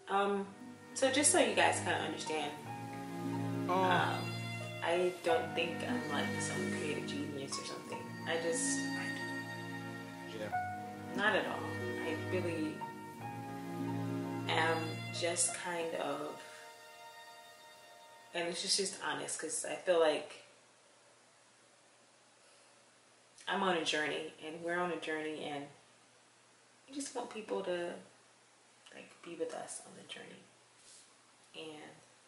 So just so you guys kind of understand, I don't think I'm like some creative genius or something. Not at all. I really am just kind of, and it's just honest, because I feel like I'm on a journey, and we're on a journey, and we just want people to like be with us on the journey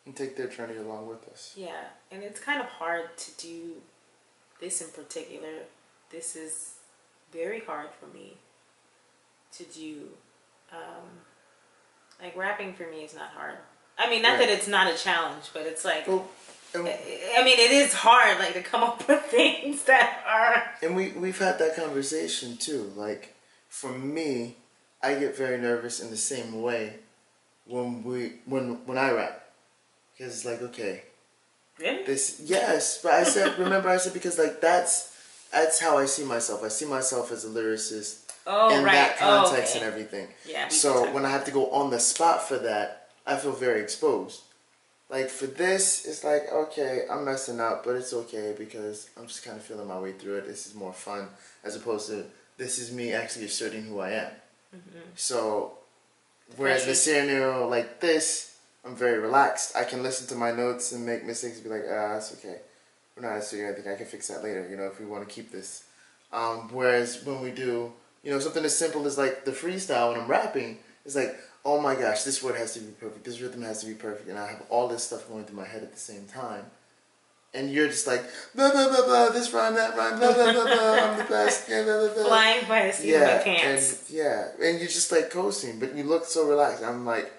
and take their journey along with us. Yeah, and it's kind of hard to do this in particular. This is very hard for me to do. Like rapping for me is not hard. I mean, not that it's not a challenge, but it's like, I mean, it is hard, like, to come up with things that are. And we've had that conversation too. Like, for me, I get very nervous in the same way when I rap. Because it's like, okay. Really? Yes, but I said because like that's how I see myself. I see myself as a lyricist in that context and everything. Yeah. So when I have to go on the spot for that, I feel very exposed. Like for this, it's like, okay, I'm messing up, but it's okay because I'm just kind of feeling my way through it. This is more fun as opposed to this is me actually asserting who I am. Mm-hmm. So whereas the scenario like this, I'm very relaxed. I can listen to my notes and make mistakes and be like, that's okay. We're not necessarily anything. I can fix that later, if we want to keep this. Whereas when we do, something as simple as like the freestyle when I'm rapping, it's like, oh my gosh, this word has to be perfect. This rhythm has to be perfect. And I have all this stuff going through my head at the same time. And you're just like, blah, blah, blah, blah, this rhyme, that rhyme, blah, blah, blah, blah, I'm the best, blah, blah, blah. Flying by the seat of my pants. And you're just like coasting, but you look so relaxed. I'm like,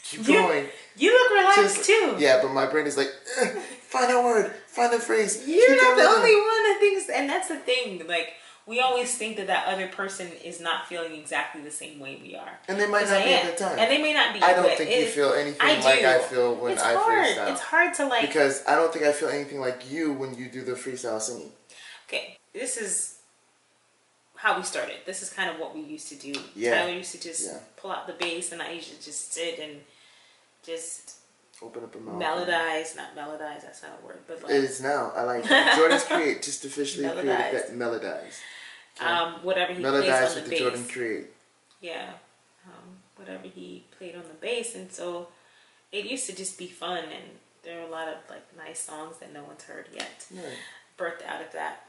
keep going. You look relaxed too. Yeah, but my brain is like, find a word, find a phrase. You're not the only one that thinks, and that's the thing. Like, we always think that other person is not feeling exactly the same way we are. And they might not be at the time. And they may not be. I don't think you feel anything like I feel when I freestyle. It's hard to like. Because I don't think I feel anything like you when you do the freestyle singing. Okay, this is how we started. This is kind of what we used to do. Yeah. Tyler used to just pull out the bass, and I used to just sit and just open up a mouth. Melodize, not melodize, that's not a word, but like. It is now. I like it. Jordan's Create just officially created that. Melodize. Okay. Whatever he Melodize plays on with the the bass. Jordan Create. Yeah. Whatever he played on the bass, and so it used to just be fun, and there are a lot of like nice songs that no one's heard yet. Right. Birthed out of that.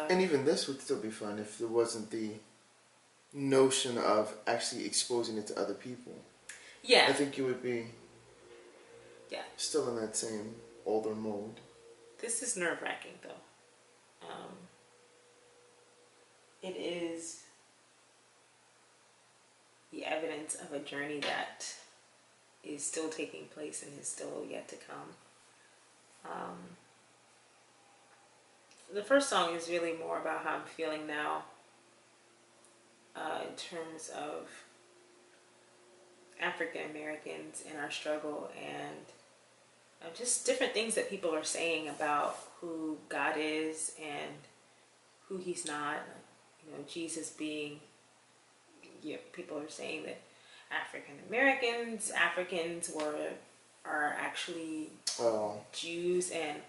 And even this would still be fun if there wasn't the notion of actually exposing it to other people. Yeah. I think you would be still in that same older mode. This is nerve-wracking though. It is the evidence of a journey that is still taking place and is still yet to come. The first song is really more about how I'm feeling now in terms of African Americans and our struggle, and just different things that people are saying about who God is and who He's not. Jesus being, people are saying that Africans are actually Jews, and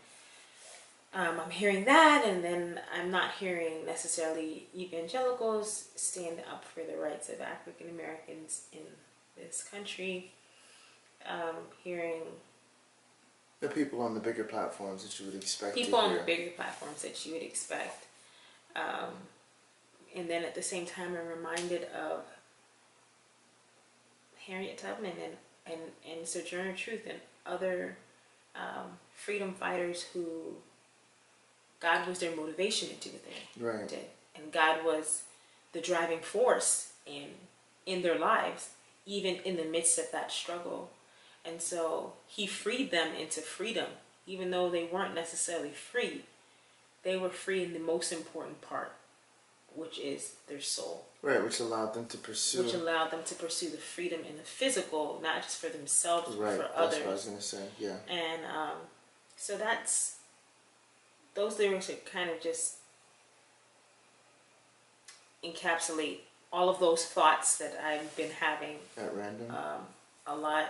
I'm hearing that, and then I'm not hearing necessarily evangelicals stand up for the rights of African Americans in this country. Hearing the people on the bigger platforms that you would expect. People on the bigger platforms that you would expect. And then at the same time, I'm reminded of Harriet Tubman and Sojourner Truth and other freedom fighters who God was their motivation to do what they did. And God was the driving force in their lives, even in the midst of that struggle. And so He freed them into freedom, even though they weren't necessarily free. They were free in the most important part, which is their soul. Right, which allowed them to pursue. Which allowed them to pursue the freedom in the physical, not just for themselves, but for others. That's what I was going to say, yeah. And so those lyrics are kind of just encapsulate all of those thoughts that I've been having at random, a lot,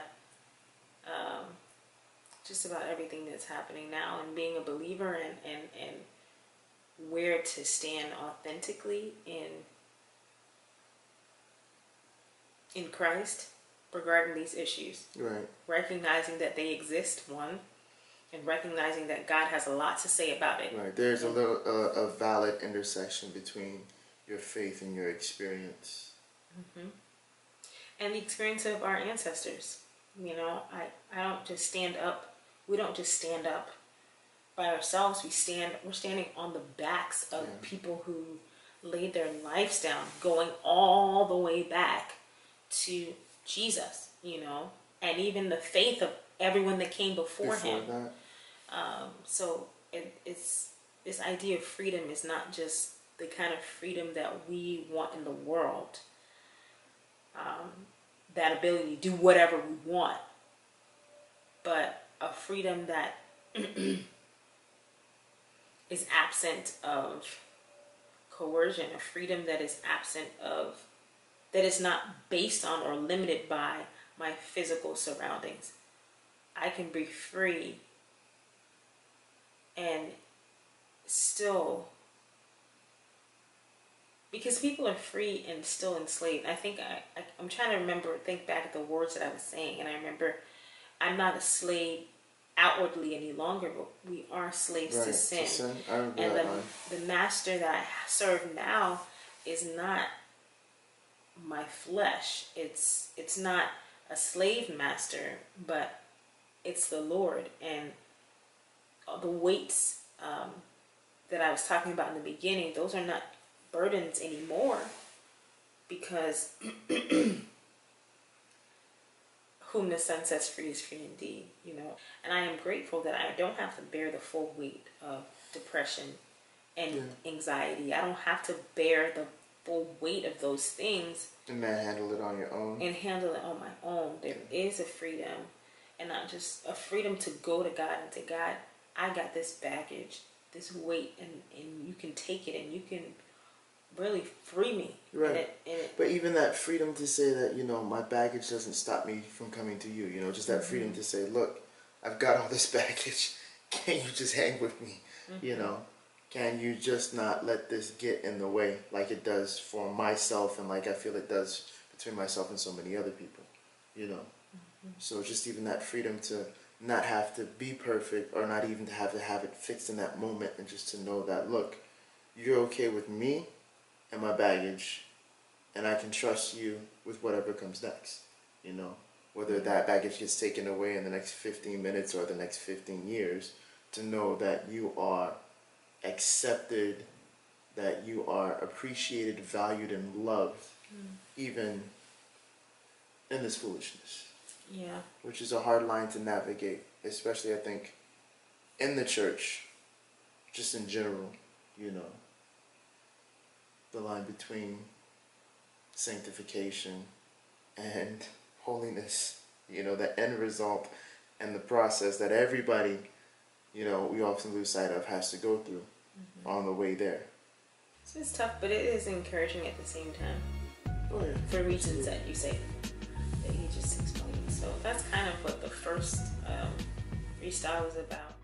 just about everything that's happening now, and being a believer, and where to stand authentically in Christ regarding these issues. Right. Recognizing that they exist, one, and recognizing that God has a lot to say about it. Right. There's a valid intersection between your faith and your experience. Mm-hmm. And the experience of our ancestors. You know, I don't just stand up. We don't just stand up by ourselves. We're standing on the backs of people who laid their lives down, going all the way back to Jesus, you know, and even the faith of everyone that came before him. So it's this idea of freedom is not just the kind of freedom that we want in the world. That ability to do whatever we want, but a freedom that is absent of coercion, a freedom that is absent of, that is not based on or limited by my physical surroundings. I can be free and still, because people are free and still enslaved. I think I'm trying to think back at the words that I was saying, and I remember I'm not a slave outwardly any longer, but we are slaves to sin. And the master that I serve now is not my flesh. It's not a slave master, but it's the Lord. And the weights that I was talking about in the beginning, those are not burdens anymore, because whom the Son sets free is free indeed, you know. And I am grateful that I don't have to bear the full weight of depression and anxiety. I don't have to bear the full weight of those things and handle it on your own. And handle it on my own. There is a freedom, and not just a freedom to go to God and say, God, I got this baggage, this weight, and you can take it, and you can really free me. Right. But even that freedom to say that, you know, my baggage doesn't stop me from coming to you. You know, just that freedom to say, look, I've got all this baggage. Can you just hang with me? You know, can you just not let this get in the way like it does for myself, and like I feel it does between myself and so many other people, you know? So just even that freedom to not have to be perfect, or not even to have it fixed in that moment, and just to know that, look, you're okay with me and my baggage, and I can trust you with whatever comes next, you know, whether that baggage gets taken away in the next 15 minutes or the next 15 years, to know that you are accepted, that you are appreciated, valued, and loved, even in this foolishness. Yeah. Which is a hard line to navigate, especially, I think, in the church, just in general, you know. The line between sanctification and holiness, you know, the end result and the process that everybody, you know, we often lose sight of, has to go through on the way there. So it's tough, but it is encouraging at the same time. Oh, yeah. For reasons that you say, that you just explained. So that's kind of what the first freestyle was about.